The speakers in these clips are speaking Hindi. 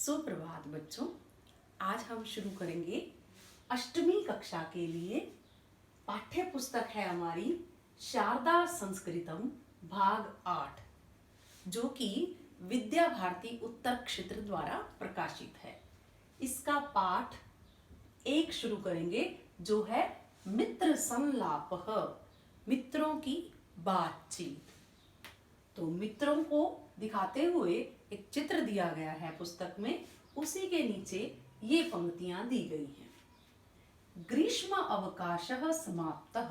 सुप्रभात बच्चों। आज हम शुरू करेंगे अष्टमी कक्षा के लिए। पाठ्य पुस्तक है हमारी शारदा संस्कृतम भाग 8, जो कि विद्या भारती उत्तर क्षेत्र द्वारा प्रकाशित है। इसका पाठ 1 शुरू करेंगे, जो है मित्र संलापः, मित्रों की बातचीत। तो मित्रों को दिखाते हुए एक चित्र दिया गया है पुस्तक में, उसी के नीचे ये पंक्तियां दी गई हैं। ग्रीष्म अवकाशः समाप्तः,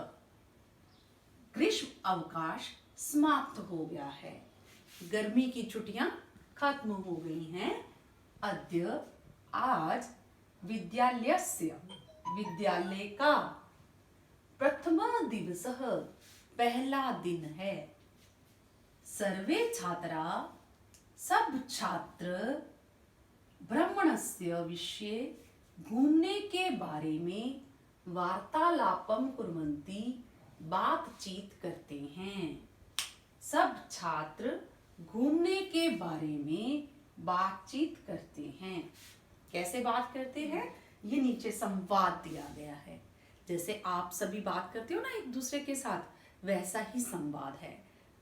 ग्रीष्म अवकाश समाप्त हो गया है, गर्मी की छुट्टियां खत्म हो गई हैं। अद्य आज विद्यालयस्य, विद्यालय का, प्रथम दिवसः, पहला दिन है। सर्वे छात्रा, सब छात्र, भ्रमणस्य विषये, घूमने के बारे में, वार्तालापम कुर्वन्ति, बातचीत करते हैं। सब छात्र घूमने के बारे में बातचीत करते हैं। कैसे बात करते हैं? ये नीचे संवाद दिया गया है। जैसे आप सभी बात करते हो ना एक दूसरे के साथ, वैसा ही संवाद है।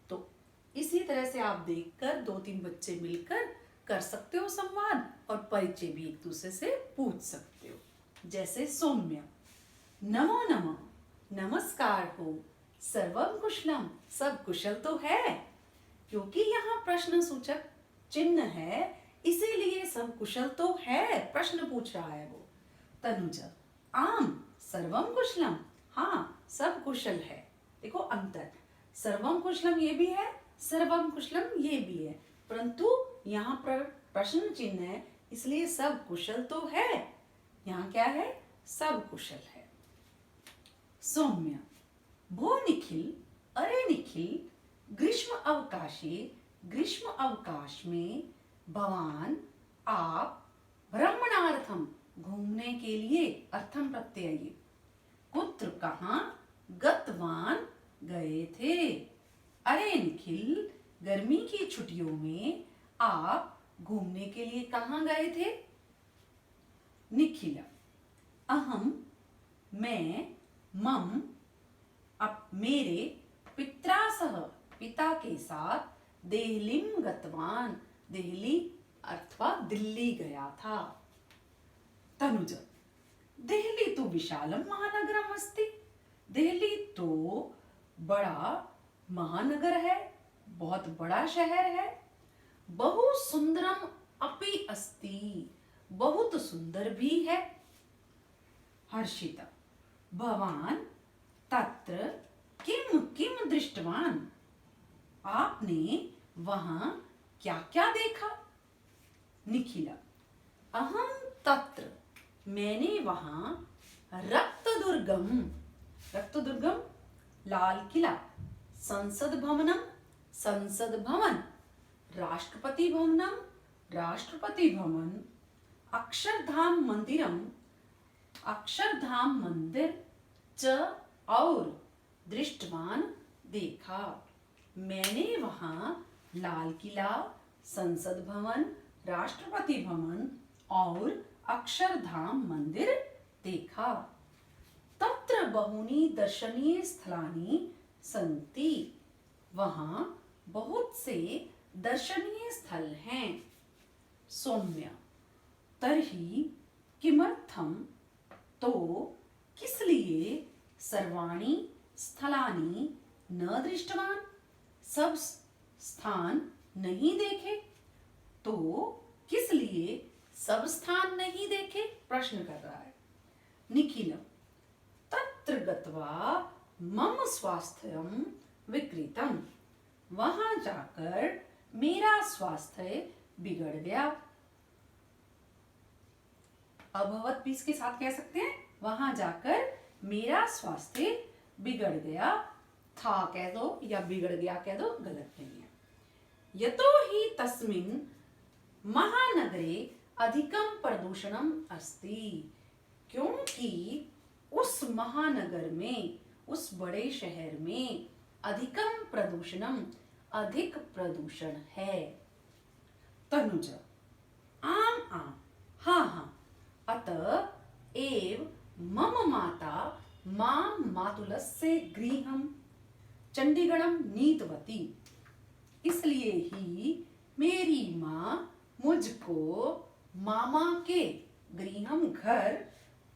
तो इसी तरह से आप देखकर 2-3 बच्चे मिलकर कर सकते हो संवाद, और परिचय भी एक दूसरे से पूछ सकते हो। जैसे सौम्या, नमो नमः, नमस्कार हो, सर्वम कुशलम, सब कुशल तो है। क्योंकि यहाँ प्रश्न सूचक चिन्ह है, इसीलिए सब कुशल तो है, प्रश्न पूछ रहा है वो। तनुजा, आम सर्वम कुशलम, हाँ सब कुशल है। देखो अंतर, सर्वम कुशलम ये भी है, सर्वम कुशलम ये भी है, परंतु यहाँ पर प्रश्न चिन्ह है, इसलिए सब कुशल तो है। यहाँ क्या है? सब कुशल है। सौम्या, भो निखिल, अरे निखिल, ग्रीष्म अवकाशे, ग्रीष्म अवकाश में, भवान आप, भ्रमणार्थम घूमने के लिए, अर्थम प्रत्यय, कुत्र कहाँ, गतवान गए थे। अरे निखिल, गर्मी की छुट्टियों में आप घूमने के लिए कहाँ गए थे? निखिल, अहम मैं, मम मेरे, पित्रा सह पिता के साथ, देहलीम गतवान देहली अथवा दिल्ली गया था। तनुज, देहली तो विशालम महानगरम अस्ति, देहली तो बड़ा महानगर है, बहुत बड़ा शहर है। बहु सुंदरम अपि अस्ति, बहुत सुंदर भी है। हर्षिता, भवान तत्र किम किम दृष्टवान, आपने वहां क्या क्या देखा? निखिला, अहम तत्र, मैंने वहां, रक्तदुर्गम, रक्तदुर्गम लाल किला, संसद भवनम, संसद भवन, राष्ट्रपति भवनम, राष्ट्रपति भवन, अक्षरधाम मंदिरम, अक्षरधाम मंदिर, च और, दृष्टवान देखा, मैंने वहां लाल किला, संसद भवन, राष्ट्रपति भवन और अक्षरधाम मंदिर देखा। तत्र बहुनी दर्शनीय स्थलानि सन्ति, वहां बहुत से दर्शनीय स्थल हैं। सौम्या, तर्हि किमर्थम, तो किस लिए, सर्वाणि स्थलानि न दृष्टवान, सब स्थान नहीं देखे। तो किस लिए सब स्थान नहीं देखे, प्रश्न कर रहा है। निखिल, तत्र गत्वा मम स्वास्थ्यम विकृतम, वहां जाकर मेरा स्वास्थ्य बिगड़ गया। अभवत भी इसके साथ कह सकते हैं, वहां जाकर मेरा स्वास्थ्य बिगड़ गया। था कह दो या बिगड़ गया कह दो, गलत नहीं है। यतो ही तस्मिन् महानगरे अधिकम प्रदूषणम अस्ति, क्योंकि उस महानगर में, उस बड़े शहर में, अधिकम प्रदूषणम, अधिक प्रदूषण है। तनुज, आम एव मम माता मां मातुलस्य गृहं चंडीगढ़म नीतवती। इसलिए ही मेरी माँ मुझको मामा के गृहम घर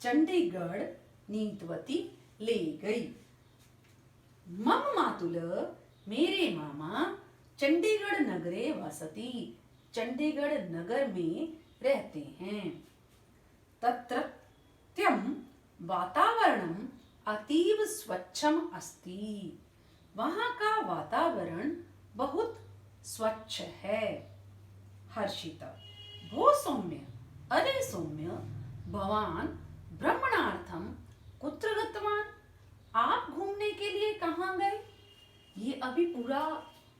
चंडीगढ़ नीतवती ले गई। मम मातुल मेरे मामा चंडीगढ़ नगरे वसति चंडीगढ़ नगर में रहते हैं। तत्रत्यं वातावरणम अतीव स्वच्छम अस्ति। वहाँ का वातावरण बहुत स्वच्छ है। हर्षिता भो सौम्य अरे सौम्य भवान भ्रमणार्थम कुत्र गतवान। आप घूमने के लिए कहाँ गए? ये अभी पूरा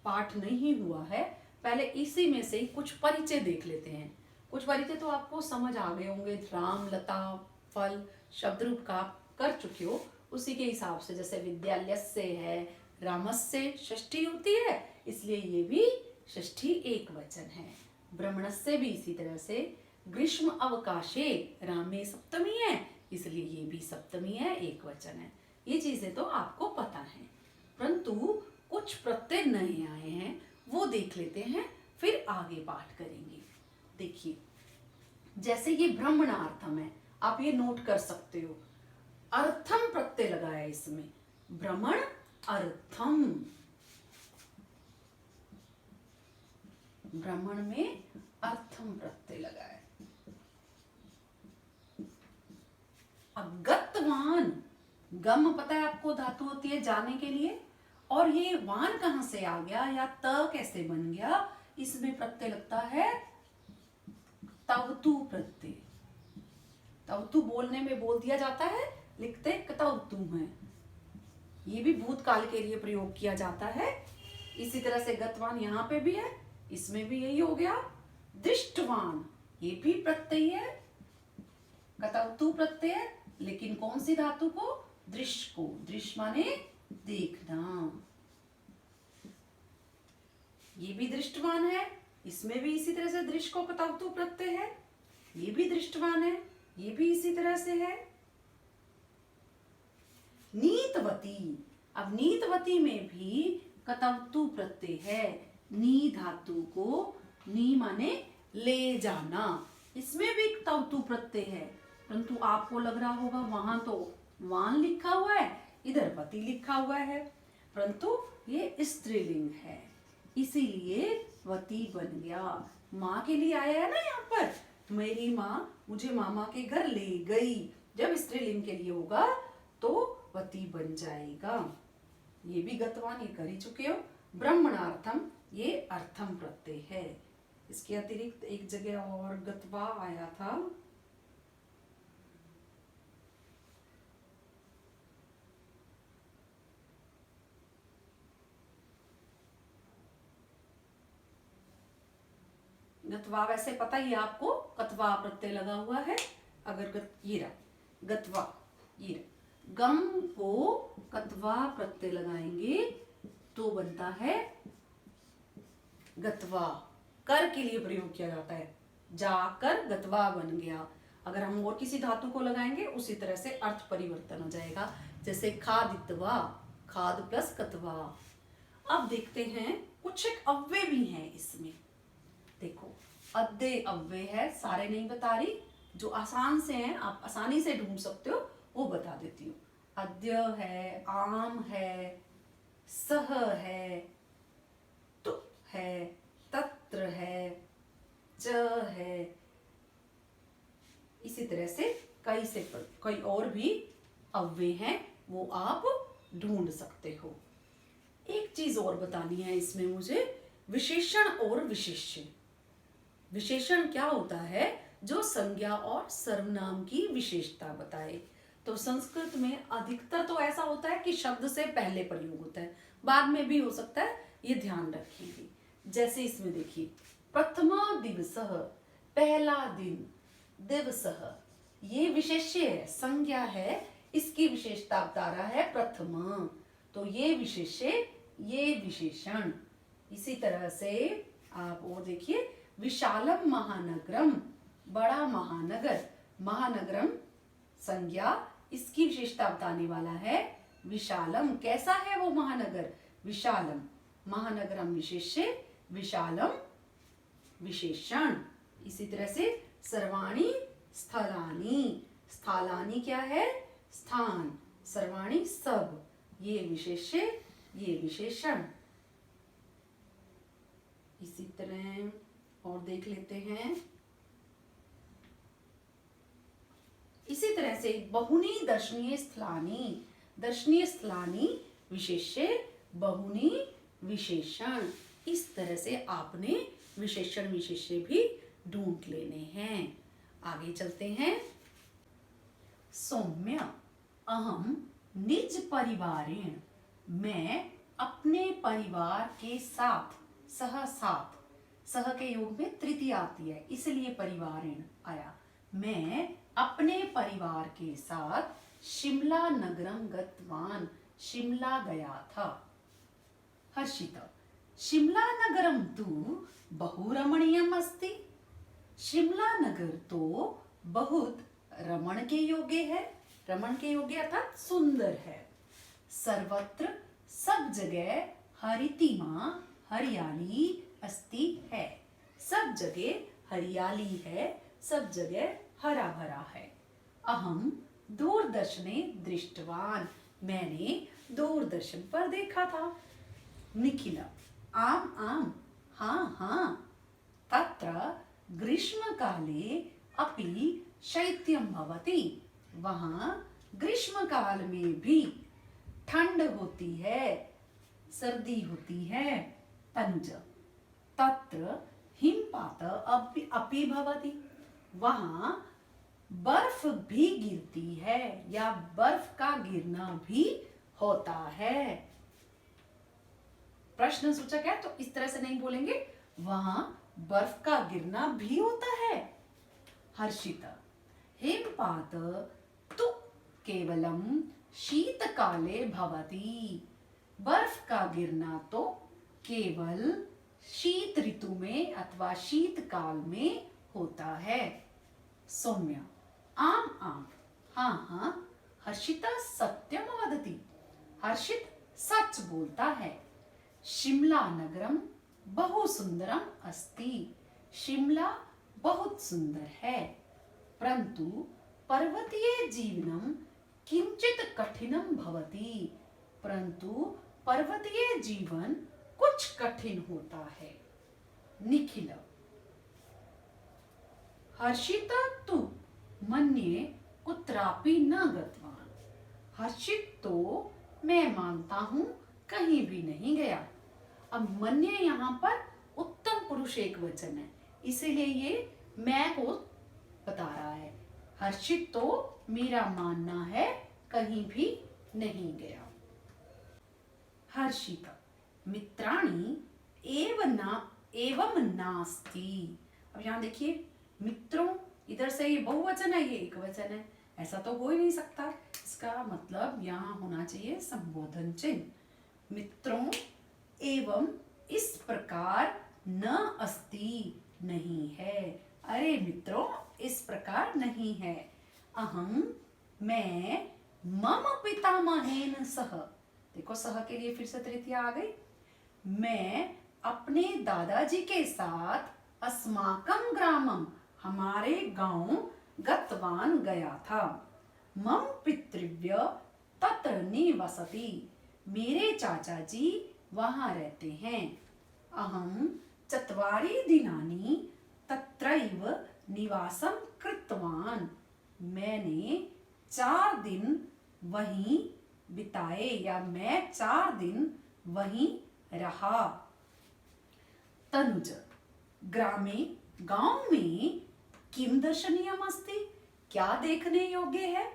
पाठ नहीं हुआ है, पहले इसी में से ही कुछ परिचय देख लेते हैं। कुछ परिचय तो आपको समझ आ गए होंगे, राम लता फल शब्द रूप का कर चुके हो, उसी के हिसाब से। जैसे विद्यालय से है, रामस्य षष्ठी होती है, इसलिए ये भी षष्ठी एक वचन है। ब्रह्मणस्य भी इसी तरह से, ग्रीष्म अवकाशे रामे सप्तमी है, इसलिए ये भी सप्तमी है, एक वचन है। ये चीजें तो आपको पता है, परंतु कुछ प्रत्यय नए आए हैं, वो देख लेते हैं, फिर आगे पाठ करेंगे। देखिए, जैसे ये ब्रह्मणार्थम है, आप ये नोट कर सकते हो, अर्थम प्रत्यय लगाया है इसमें, भ्रमण अर्थम, भ्रमण में अर्थम प्रत्यय लगाया है। अब गतवान, गम पता है आपको धातु होती है जाने के लिए, और ये वान कहां से आ गया या त कैसे बन गया, इसमें प्रत्यय लगता है तवतु प्रत्यय। तवतु बोलने में बोल दिया जाता है, लिखते कतवतु है। ये भी भूतकाल के लिए प्रयोग किया जाता है। इसी तरह से गतवान यहाँ पे भी है, इसमें भी यही हो गया। दृष्टवान ये भी प्रत्यय है, कतवतु प्रत्यय है, लेकिन कौन सी धातु को? दृश्य को। दृश्य माने देखना। ये भी दृष्टवान है, इसमें भी इसी तरह से दृश्य को कतवतु प्रत्यय है। ये भी दृष्टवान है, ये भी इसी तरह से है। नीतवती, अब नीतवती में भी कतवतु प्रत्यय है। नी धातु को, नी माने ले जाना, इसमें भी कतवतु प्रत्यय है, परंतु आपको लग रहा होगा वहां तो वान लिखा हुआ है, इधर वती लिखा हुआ है, परंतु ये स्त्रीलिंग है, इसीलिए वती बन गया। माँ के लिए आया है ना यहाँ पर, मेरी माँ मुझे मामा के घर ले गई, जब स्त्रीलिंग के लिए होगा तो वती बन जाएगा। ये भी गतवान ये कर ही चुके हो। ब्रह्मणार्थम ये अर्थम प्रत्यय है। इसके अतिरिक्त एक जगह और गतवा आया था, गतवा वैसे पता ही आपको, कतवा प्रत्यय लगा हुआ है। अगर ये रहा गतवा, ये रहा, गम को कतवा प्रत्यय लगाएंगे तो बनता है गतवा। कर के लिए प्रयोग किया जाता है, जाकर गतवा बन गया। अगर हम और किसी धातु को लगाएंगे उसी तरह से अर्थ परिवर्तन हो जाएगा, जैसे खादित्वा, खाद प्लस कतवा। अब देखते हैं कुछ एक अव्यय भी हैं इसमें। देखो, अद्य अव्यय है, सारे नहीं बता रही, जो आसान से हैं आप आसानी से ढूंढ सकते हो वो बता देती हूँ। अद्य है, आम है, सह है, तो है, तत्र है, च है, इसी तरह से कई और भी अव्यय हैं, वो आप ढूंढ सकते हो। एक चीज और बतानी है इसमें मुझे, विशेषण और विशेष्य। विशेषण क्या होता है? जो संज्ञा और सर्वनाम की विशेषता बताए। तो संस्कृत में अधिकतर तो ऐसा होता है कि शब्द से पहले प्रयोग होता है, बाद में भी हो सकता है, ये ध्यान रखेंगे। जैसे इसमें देखिए, प्रथमा दिवसः, पहला दिन, दिवसः, ये विशेष्य है, संज्ञा है, इसकी विशेषता बता रहा है प्रथमा, तो ये विशेष्य, ये विशेषण। इसी तरह से आप और देखिए, विशालम महानगरम, बड़ा महानगर, महानगरम संज्ञा, इसकी विशेषता बताने वाला है विशालम। कैसा है वो महानगर? विशालम। महानगरम विशेष्य, विशालम विशेषण। इसी तरह से सर्वाणि स्थलानि, स्थलानि क्या है? स्थान। सर्वाणि सब, ये विशेष्य ये विशेषण। इसी तरह और देख लेते हैं। इसी तरह से बहुनी दर्शनीय स्थलानि, दर्शनीय स्थलानि विशेष्य, बहुनी विशेषण। इस तरह से आपने विशेषण विशेष्य भी ढूंढ लेने हैं। आगे चलते हैं। सौम्य, अहम निज परिवारेण, मैं अपने परिवार के साथ, सह साथ, सह के योग में तृतीया आती है इसलिए परिवारेण आया। मैं अपने परिवार के साथ शिमला नगरम गतवान, शिमला गया था। हर्षिता, शिमला नगरम तु बहु रमणीयम अस्ति। शिमला नगर तो बहुत रमण के योग्य है। रमण के योग्य अर्थात सुंदर है। सर्वत्र, सब जगह, हरितिमा, हरियाली अस्ति है। सब जगह हरियाली है, सब जगह हरा भरा है। अहम दूरदर्शने दृष्टवान, मैंने दूरदर्शन पर देखा था। निखिला, आम आम, हाँ हाँ। तत्र ग्रीष्म काले अपि शैत्यम भवति, वहां ग्रीष्म काल में भी ठंड होती है, सर्दी होती है। तनुज, तत्र हिमपात अपि भवति, वहां बर्फ भी गिरती है या बर्फ का गिरना भी होता है। प्रश्न सूचक है तो इस तरह से नहीं बोलेंगे, वहां बर्फ का गिरना भी होता है। हर्षिता, हिमपात तु केवलम शीतकाले भवति, बर्फ का गिरना तो केवल शीत ऋतु में अथवा शीतकाल में होता है। सौम्य, आम आम, हाँ हाँ। हर्षिता सत्यम वदति, हर्षित सच बोलता है। शिमला नगरम बहु सुंदरम अस्ति, शिमला बहुत सुंदर है। परंतु पर्वतीय जीवनम किंचित कठिनम भवति, परंतु पर्वतीय जीवन कुछ कठिन होता है। निखिल, हर्षिता तु मन्ये कुत्रापि न गतवान, हर्षित तो मैं मानता हूं कहीं भी नहीं गया। अब मन्ये यहाँ पर उत्तम पुरुष एक वचन है, इसीलिए ये मैं को बता रहा है। हर्षित तो मेरा मानना है कहीं भी नहीं गया। हर्षिता, मित्राणि एवं नास्ति। अब यहाँ देखिए, मित्रों, इधर से ये बहुवचन है, ये एक वचन है, ऐसा तो हो ही नहीं सकता। इसका मतलब यहाँ होना चाहिए संबोधन चिन्ह। मित्रों एवं इस प्रकार न अस्ति, नहीं है। अरे मित्रों, इस प्रकार नहीं है। अहम मैं मम पितामहेन सह, देखो सह के लिए फिर से तृतीया आ गई। मैं अपने दादाजी के साथ अस्माकं ग्रामम, हमारे गांव गतवान गया था। मम पितृव्य तत्र निवसति, मेरे चाचा जी वहां रहते हैं। अहम चत्वारि दिनानि तत्रैव निवासं कृतवान, मैंने 4 दिन वहीं बिताए या मैं 4 दिन वहीं रहा। तनुज, ग्रामे, गांव में किम दर्शनीयम अस्ति, क्या देखने योग्य है।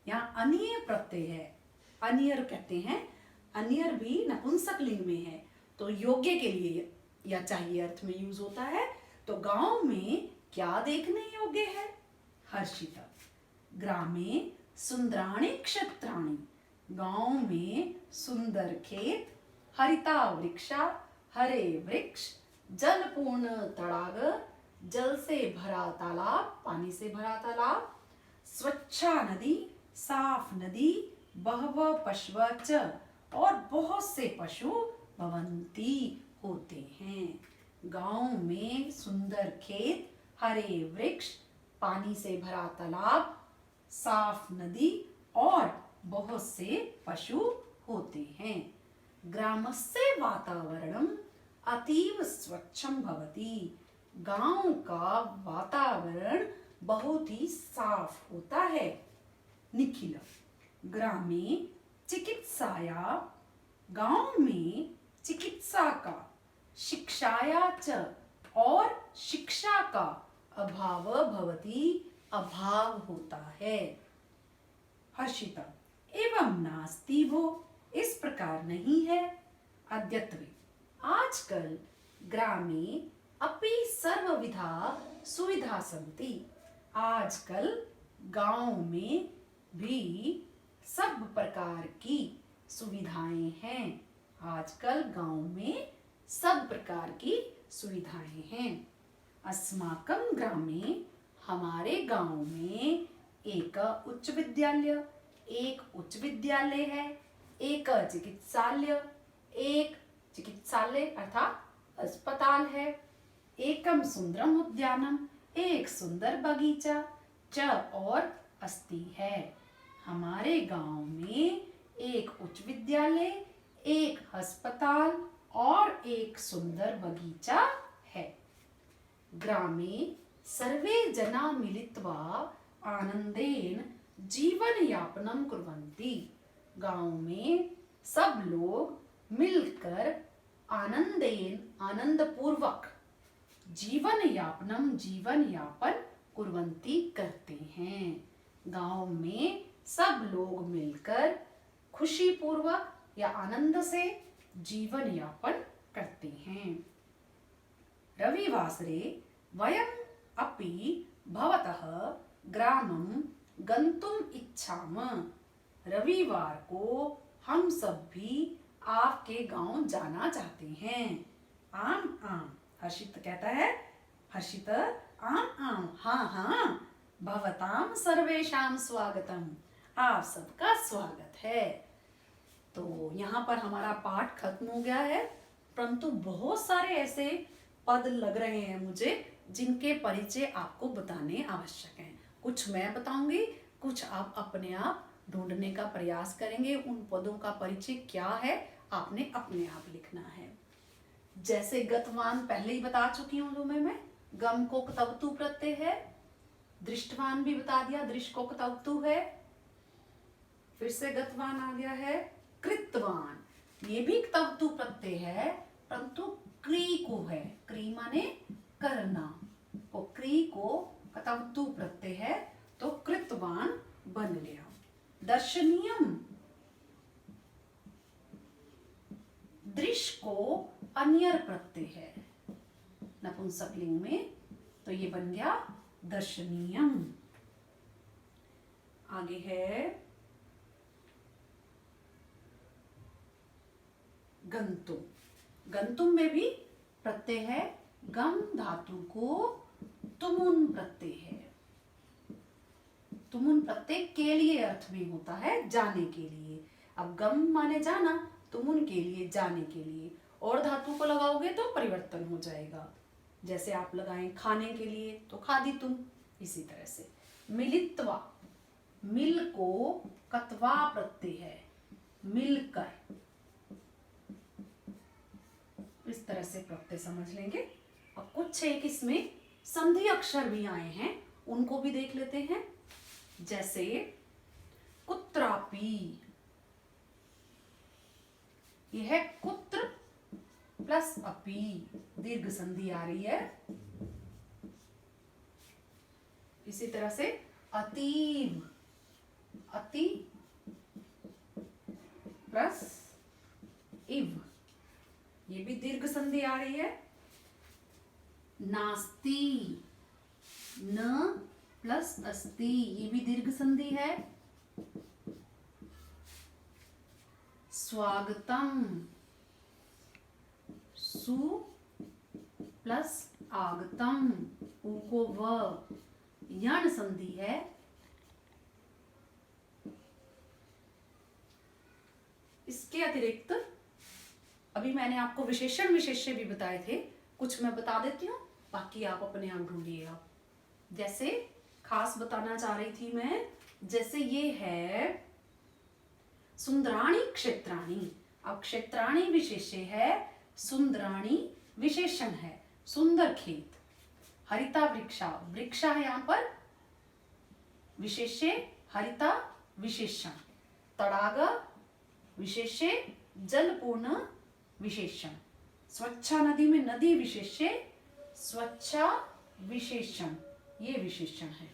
यहाँ अनिय प्रत्यय है, अनियर कहते हैं। अनियर भी नपुंसक लिंग में है तो योग्य के लिए या चाहिए अर्थ में यूज होता है। तो गांव में क्या देखने योग्य है। हर्षिता, ग्रामे सुंदराणि क्षेत्राणि, गांव में सुंदर खेत, हरिता वृक्षा, हरे वृक्ष, जलपूर्ण तड़ाग, जल से भरा तालाब, पानी से भरा तालाब। स्वच्छा नदी, साफ नदी। बहवः पशवः च, और बहुत से पशु भवन्ति, होते हैं। गांव में सुंदर खेत, हरे वृक्ष, पानी से भरा तालाब, साफ नदी और बहुत से पशु होते हैं। ग्रामस्य वातावरणम अतीव स्वच्छम भवति, गांव का वातावरण बहुत ही साफ होता है। निखिल ग्रामे चिकित्साया, गांव में चिकित्सा का, शिक्षाया च, और शिक्षा का अभाव भवति, अभाव होता है। हर्षिता एवं नास्ति भो, इस प्रकार नहीं है। अद्यत्वे आजकल ग्रामे अपि सर्वविधा सुविधा सन्ति, आजकल गांव में भी सब प्रकार की सुविधाएं हैं। आजकल गांव में सब प्रकार की सुविधाएं हैं। अस्माकं ग्रामे, हमारे गांव में एक उच्च विद्यालय, एक उच्च विद्यालय है, एक चिकित्सालय अर्थात अस्पताल है, एकम सुंदरम उद्यानम, एक सुंदर बगीचा, च और अस्ति है। हमारे गांव में एक उच्च विद्यालय, एक अस्पताल और एक सुंदर बगीचा है। ग्रामे सर्वे जना मिलित्वा आनंदेन जीवन यापनम कुर्वन्ति, गांव में सब लोग मिलकर आनंद पूर्वक जीवन यापन कुर्वन्ति करते हैं। गांव में सब लोग मिलकर खुशी पूर्वक या आनंद से जीवन यापन करते हैं। रविवासरे वयम अपि भवतः ग्रामं गन्तुम इच्छाम, रविवार को हम सब भी आपके गांव जाना चाहते हैं। आम आम, हर्षित कहता है, हर्षित आम आम, हाँ हाँ, भवताम सर्वेषाम स्वागतम, आप सबका स्वागत है। तो यहाँ पर हमारा पाठ खत्म हो गया है, परंतु बहुत सारे ऐसे पद लग रहे हैं मुझे जिनके परिचय आपको बताने आवश्यक हैं। कुछ मैं बताऊंगी, कुछ आप अपने आप ढूंढने का प्रयास करेंगे। उन पदों का परिचय क्या है आपने अपने आप लिखना है। जैसे गतवान पहले ही बता चुकी हूं तुम्हें मैं, गम को क्तवतु प्रत्यय है। दृष्टवान भी बता दिया, दृष्ट को क्तवतु है। फिर से गतवान आ गया है। कृतवान, ये भी क्तवतु प्रत्यय है, परंतु क्री को है, क्री माने करना, और क्री को क्तवतु प्रत्यय है, तो कृतवान बन गया। दर्शनीयम, दृश्य को अन्यर प्रत्यय है नपुंसकलिंग में, तो ये बन गया दर्शनीयम। आगे है गंतुम, गंतुम में भी प्रत्यय है, गम धातु को तुमुन प्रत्यय है। तुमुन प्रत्यय के लिए अर्थ में होता है, जाने के लिए। अब गम माने जाना, तुमुन के लिए जाने के लिए, और धातु को लगाओगे तो परिवर्तन हो जाएगा। जैसे आप लगाएं खाने के लिए तो खादी तुम, इसी तरह से। मिलित्वा, मिल को कत्वा प्रत्यय है, मिलकर, इस तरह से प्रत्यय समझ लेंगे। अब कुछ एक इसमें संधि अक्षर भी आए हैं, उनको भी देख लेते हैं। जैसे कुत्रापि, यह है कुत्र प्लस अपि, दीर्घ संधि आ रही है। इसी तरह से अतीव, अति प्लस इव, ये भी दीर्घ संधि आ रही है। नास्ति, न प्लस अस्ति, ये भी दीर्घ संधि है। स्वागतम, सु प्लस आगतम, उ को व, यण संधि है। इसके अतिरिक्त अभी मैंने आपको विशेषण विशेष्य भी बताए थे, कुछ मैं बता देती हूँ, बाकी आप अपने आप ढूंढिएगा। जैसे खास बताना चाह रही थी मैं, जैसे ये है सुंदराणी क्षेत्राणी। अब क्षेत्राणी विशेष्य है, सुंदराणी विशेषण है, सुंदर खेत। हरिता वृक्षा, वृक्षा है यहाँ पर विशेष्य, हरिता विशेषण। तड़ाग विशेष्य, जलपूर्ण विशेषण। स्वच्छा नदी में नदी विशेष्य, स्वच्छा विशेषण, ये विशेषण है।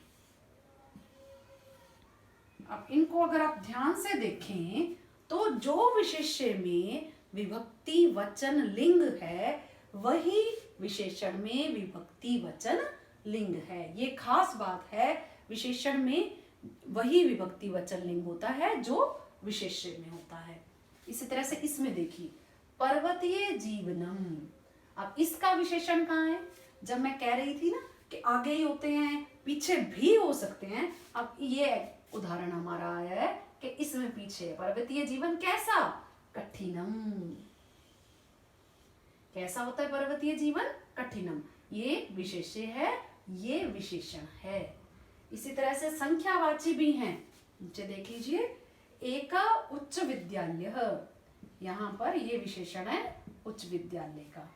अब इनको अगर आप ध्यान से देखें तो जो विशेष्य में विभक्ति वचन लिंग है, वही विशेषण में विभक्ति वचन लिंग है। ये खास बात है, विशेषण में वही विभक्ति वचन लिंग होता है जो विशेष्य में होता है। इसी तरह से इसमें देखिए, पर्वतीय जीवनम। अब इसका विशेषण कहाँ है? जब मैं कह रही थी ना कि आगे ही होते हैं, पीछे भी हो सकते हैं। अब ये उदाहरण हमारा आया है कि इसमें पीछे पर्वतीय जीवन कैसा? कठिनम। कैसा होता है पर्वतीय जीवन? कठिनम। ये विशेष्य है, ये विशेषण है। इसी तरह से संख्यावाची भी हैं। नीचे देख लीजिए, एक उच्च विद्यालय, यहाँ पर ये विशेषण है उच्च विद्यालय का।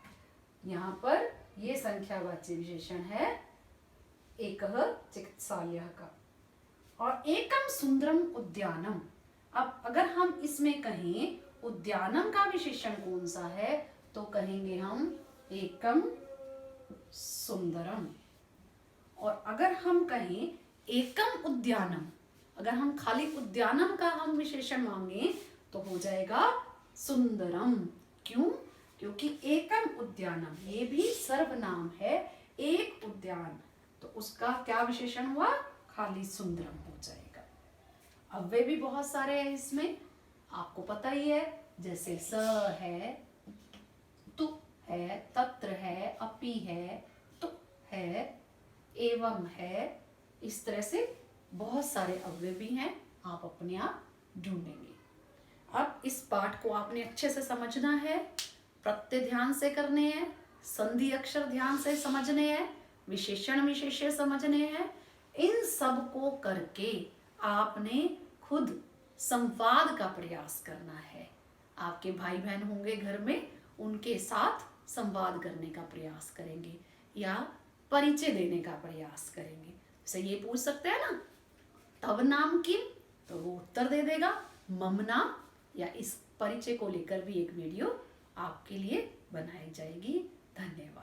यहाँ पर ये संख्यावाची विशेषण है एक चिकित्सालय का। और एकम सुंदरम उद्यानम। अब अगर हम इसमें कहें उद्यानम का विशेषण कौन सा है, तो कहेंगे हम एकम सुंदरम। और अगर हम कहें एकम उद्यानम, अगर हम खाली उद्यानम का हम विशेषण मांगे तो हो जाएगा सुंदरम। क्यों? क्योंकि एकम उद्यानम ये भी सर्वनाम है, एक उद्यान, तो उसका क्या विशेषण हुआ? खाली सुंदरम हो जाएगा। अव्यय भी बहुत सारे हैं इसमें, आपको पता ही है, जैसे स है, तु है, तत्र है, अपि है, तु है, एवं है। इस तरह से बहुत सारे अव्यय भी हैं, आप अपने आप ढूंढेंगे। अब इस पाठ को आपने अच्छे से समझना है, प्रत्यय ध्यान से करने हैं, संधि अक्षर ध्यान से समझने हैं, विशेषण विशेष्य समझने हैं। इन सब को करके आपने खुद संवाद का प्रयास करना है। आपके भाई बहन होंगे घर में, उनके साथ संवाद करने का प्रयास करेंगे या परिचय देने का प्रयास करेंगे। जैसे ये पूछ सकते हैं ना, तव नाम किम, तो वो उत्तर दे देगा मम नाम, या इस परिचय को लेकर भी एक वीडियो आपके लिए बनाई जाएगी। धन्यवाद।